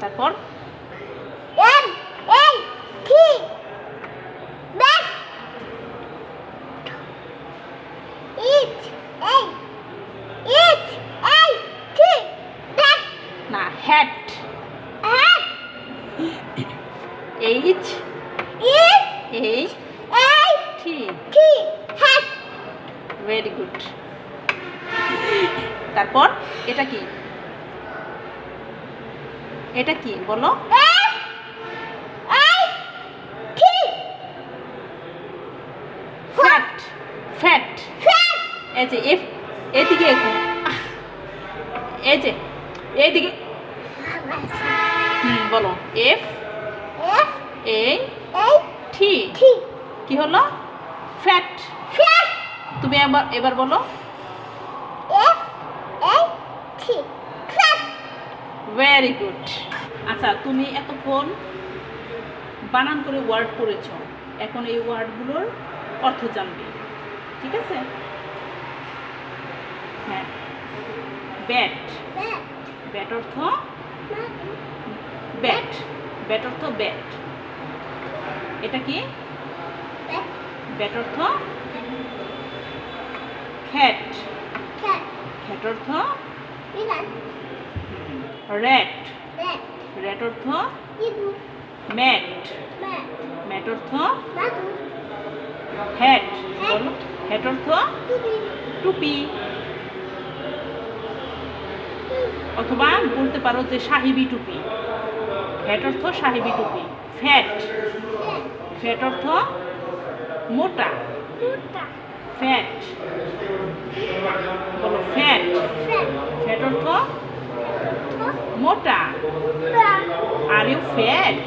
তারপর না hat H T very good. তারপর এটা কি? এটা কি বলো? ফ্যাট ফ্যাট এই যে এফ এদিকে এই যে এইদিকে বলো এফ এ টি কি হলো? ফ্যাট। তুমি এবার বলো ভেরি গুড। আচ্ছা তুমি এতক্ষণ বানান করে ওয়ার্ড পড়েছ, এখন এই ওয়ার্ডগুলোর অর্থ জানবে, ঠিক আছে? হ্যাঁ, ব্যাট ব্যাট অর্থ ব্যাট ব্যাট অর্থ ব্যাট। এটা কি? ব্যাট অর্থ খ্যাট খ্যাট অর্থ র্যাট র্যাট অর্থ ম্যাট ম্যাট অর্থ হ্যাট বলো হ্যাট অর্থ টুপি, অথবা বলতে পারো যে সাহেবি টুপি। হ্যাট অর্থ সাহেবি টুপি। ফ্যাট ফ্যাট অর্থ মোটা, ফ্যাট বলো ফ্যাট ফ্যাট অর্থ মোটা। Are you fat?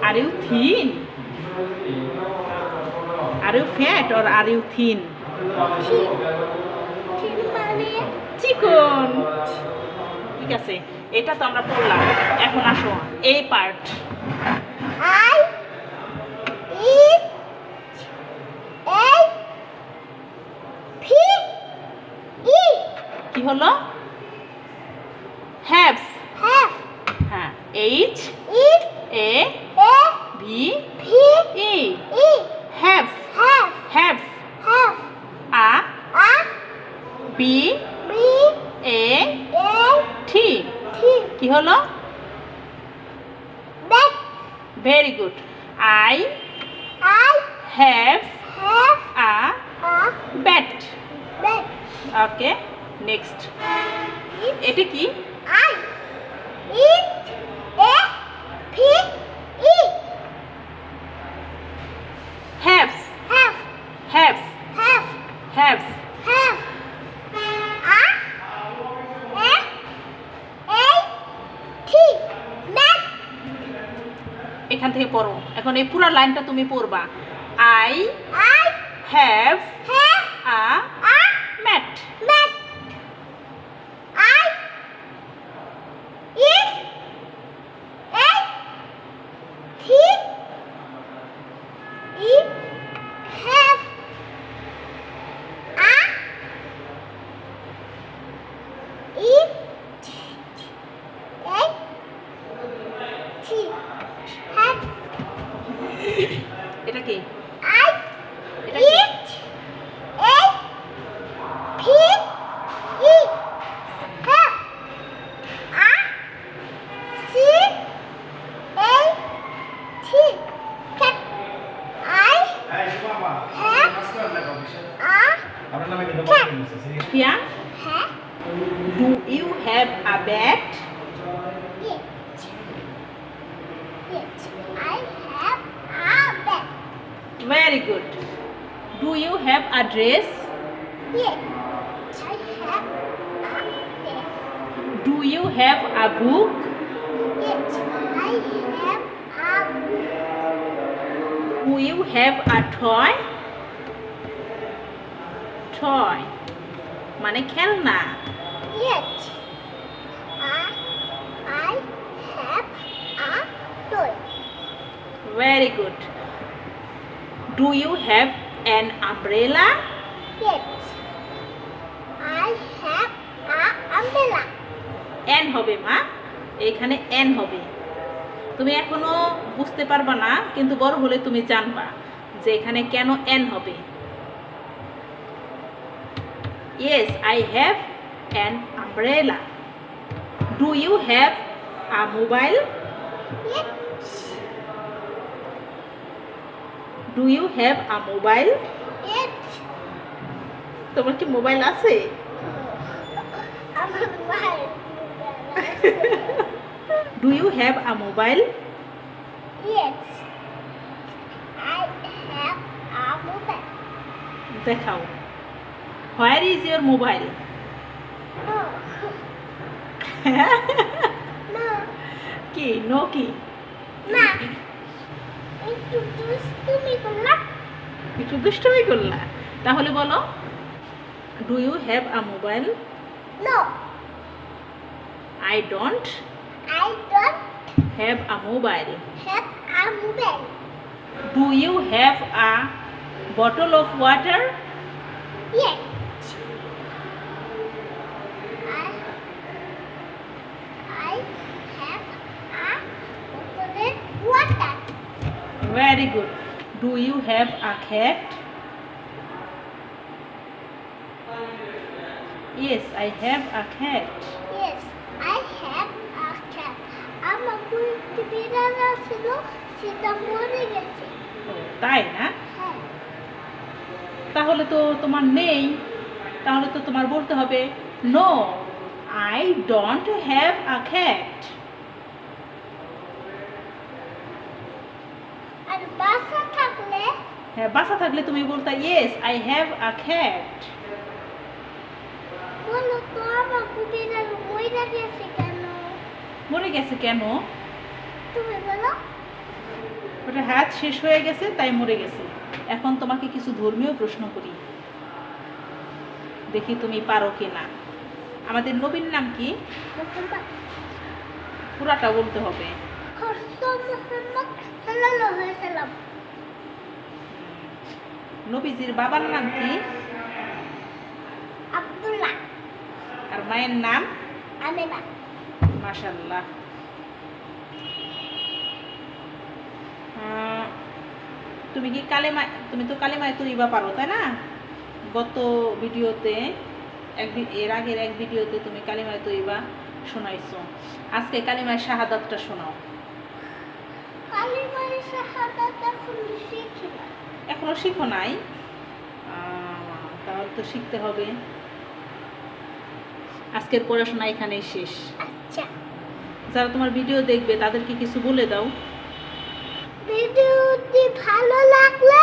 Are you thin? Are you fat or are you thin? চিকন। ঠিক আছে, এটা তো আমরা পড়লাম। এখন আসো এই পার্ট। কি হলো? হ্যাভ। হ্যাঁ, H A V E have have. A B A T কি হলো? Very good. I have a bat. Okay, next. এটা কি? হ্যাভ হ্যাভ হ্যাভ এখান থেকে পড়ো। এখন এই পুরো লাইনটা তুমি পড়বা। I have a mat. এটা কি? এটা কি? Yeah. Do you have a bat? Yes, I have a bat. Very good. Do you have a dress? Yes, I have a dress. Do you have a book? Yes, I have a book. Do you have a toy? Toy মানে খেলনা। Yes, I have a toy. Very good. Do you have an umbrella? Yes, I have a umbrella. And হবে মা এখানে N হবে। তুমি এখনো বুঝতে পারবা না, কিন্তু বড় হলে তুমি জানবা যে এখানে কেন এন হবে। Yes, I have an umbrella. Do you have a mobile? Yes. Do you have a mobile? Yes. তোমার কি মোবাইল আছে? আমার ভাই Do you have a mobile? Yes. I have a mobile. দেখাও। Where is your mobile? No. No. কি no কি? না একটু দুষ্টুমি করলাম। একটু দুষ্টুমি করলা? তাহলে বলো, Do you have a mobile? No. I don't I don't have a mobile. have a mobile. Do you have a bottle of water? Yes. I have a bottle of water. Very good. Do you have a cat? Yes, I have a cat. Yes, I have a cat. আমার কুইটি বিড়াল ছিল, সেটা মরে গেছে। ও, তাই না? হ্যাঁ। তাহলে তো তোমার নেই, তাহলে তো তোমার বলতে হবে No, I don't have a cat. আর বাসা থাকলে হ্যাঁ, বাসা থাকলে তুমি বলতে Yes, I have a cat. বলো তো আমার বিড়াল মরে গেছে কেন? মরে গেছে কেন? তুমি বলো। ওটা হাত শেষ হয়ে গেছে তাই মরে গেছে। এখন তোমাকে কিছু ধর্মীয় প্রশ্ন করি, দেখি তুমি পারো কিনা। আমাদের নবীর নাম কি? মুহাম্মদ পুরাটা বলতে হবে। মুহাম্মদ সাল্লাল্লাহু আলাইহি সাল্লাম। নবীজির বাবার নাম কি? আব্দুল্লাহ। আর মায়ের নাম? আমিনা। মাশাআল্লাহ। তুমি কি তুমি তো কালেমায় তৈবা পারো, তাই না? গত ভিডিওতে এর আগের এক ভিডিওতে তুমি কালেমায় তৈবা শোনাইছো। আজকে কালেমায় শাহাদাতটা শোনাও। কালিমায়ে শাহাদাত এখনো শিখো নাই? তাহলে তো শিখতে হবে। আজকের পড়াশোনা এখানেই শেষ। আচ্ছা। যারা তোমার ভিডিও দেখবে তাদেরকে কিছু বলে দাও। ভিডিওটি ভালো লাগলে